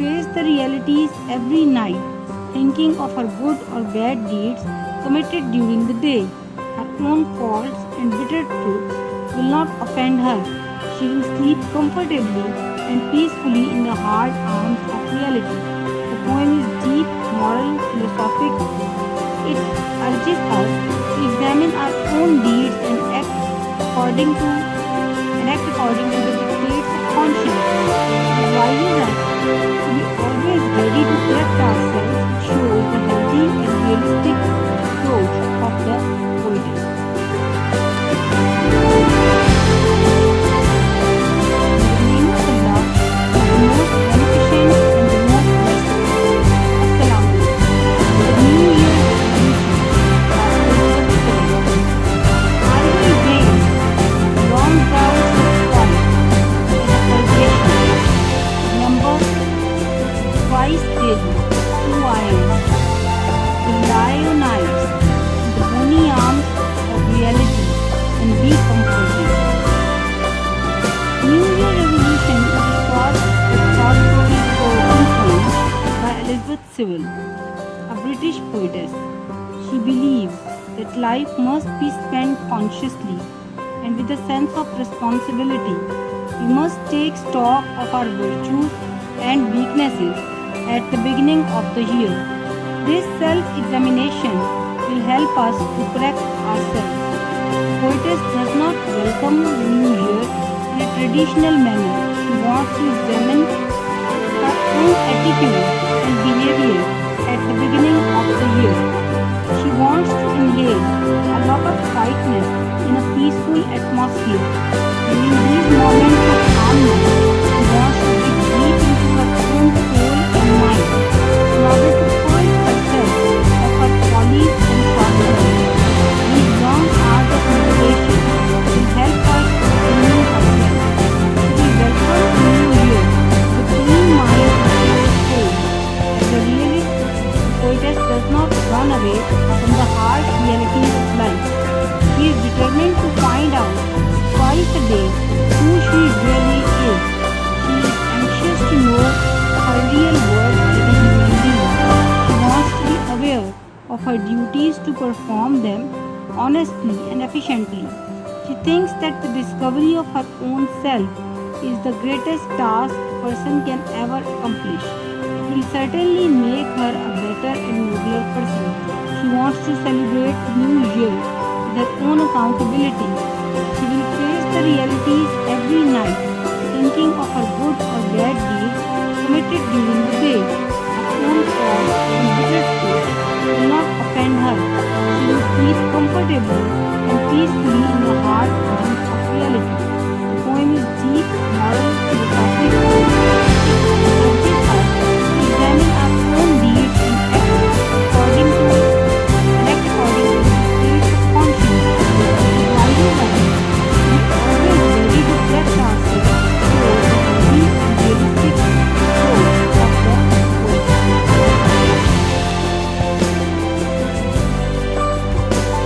face the realities every night, thinking of her good or bad deeds committed during the day. Her own faults and bitter truths will not offend her. She will sleep comfortably and peacefully in the hard arms of reality. The poem is deep, moral, philosophical. It urges us to examine our own deeds and act according to the dictates of conscience. It advises us to be always ready to correct ourselves. It shows the healthy and realistic approach of the poetess. The name of Allah is the most beneficent and the most merciful. As-salamu alaykum. The New Year resolution by Elizabeth Taylor. I will gain long droughts of quiet as a purgation. Remember twice daily who I am. Rely on eyes in the bony arms of reality and be comforted. New Year resolution is a short but thought-provoking poem by Elizabeth Sewell, a British poetess. She believes that life must be spent consciously and with a sense of responsibility. We must take stock of our virtues and weaknesses at the beginning of the year. This self-examination will help us to correct ourselves. The poetess does not welcome the new year in a traditional manner. She wants to examine her own attitude and behavior at the beginning of the year. She wants to inhale a lot of quietness in a peaceful atmosphere. During these moments of calmness, she wants to dig deep into her own soul and mind in order to purge herself of her follies and shortcomings. These long hours of meditation will help her to renew herself. She will welcome the new year with clean mind and soul. As a realist, the poetess does not run away from the harsh realities of life. She is determined to find out twice a day who she really is. She is anxious to know her real worth as a human being. She wants to be aware of her duties to perform them honestly and efficiently. She thinks that the discovery of her own self is the greatest task a person can ever accomplish. It will certainly make her a better and nobler person. She wants to celebrate the new year with her own accountability. She will face the realities every night, thinking of her good or bad deeds committed during the day. Her own faults and bitter truths will not offend her. She will sleep comfortably and peacefully in the hard arms of reality. The poem is deep, moral, philosophical. It urges us to examine our own deeds and act according to the dictates of conscience. It advises us to be always ready to correct ourselves towards the healthy and realistic approach of the poet.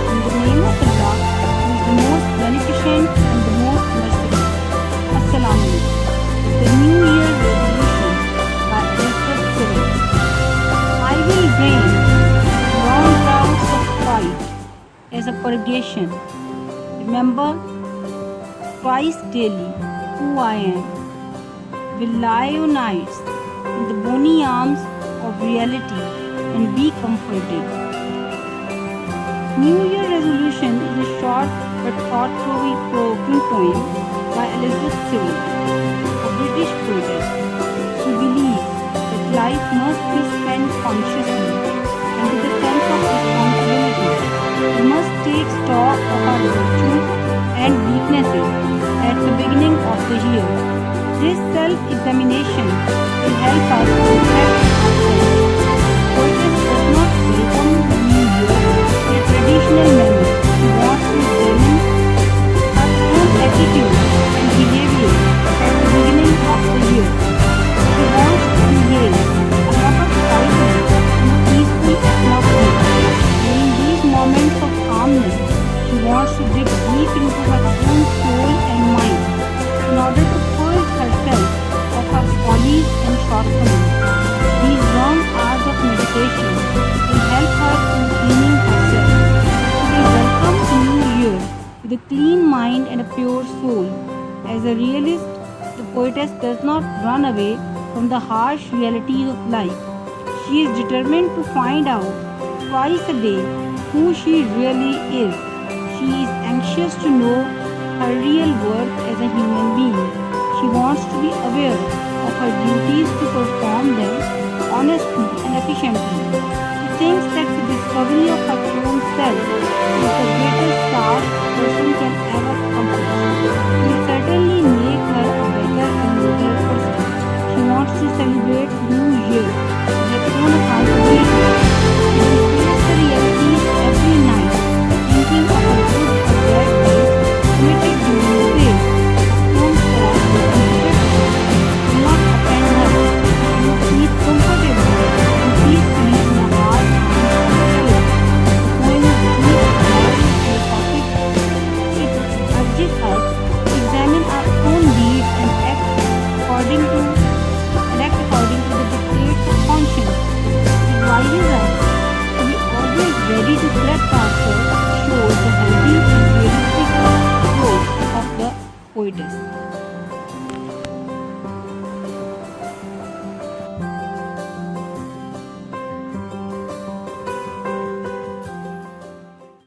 In the name of Allah, who is the most beneficent and the most merciful. As-salamu alaykum. The New Year resolution by Elizabeth Sewell. I will drain long droughts of quiet as a purgation. Remember twice daily who I am. Will lie on nights in the bony arms of reality and be comforted. New Year resolution is a short but thought-provoking poem by Elizabeth Sewell, a British poetess. She believes that life must be spent consciously and with a sense of responsibility. We must take stock of our virtues and weaknesses at the beginning of the year. This self-examination will help us to correct ourselves. Poetess does not welcome the new year in a traditional manner. She wants to examine her own attitude and behavior at the beginning of the year. She wants to inhale a lot of quietness in a peaceful atmosphere. During these moments of calmness, she wants to dig deep into her own soul and mind in order to purge herself of her follies and shortcomings. a clean mind and a pure soul. As a realist, the poetess does not run away from the harsh realities of life. She is determined to find out twice a day who she really is. She is anxious to know her real worth as a human being. She wants to be aware of her duties to perform them honestly and efficiently. She thinks that the discovery of her own self is the greatest task a person can ever accomplish. It will certainly make her a better and nobler person. She wants to celebrate New Year with her own accountability. She will face the realities every night, thinking of her good or bad days committed during the day. Don't fall will not offend her. She will feel comfortable and peacefully in the heart and herself. The poem is deep, large, philosophic. It urges us to examine our own deeds and act according to the dictates of conscience. It advises us to be always ready to correct ourselves, shows the healthy and realistic approach of the poetess.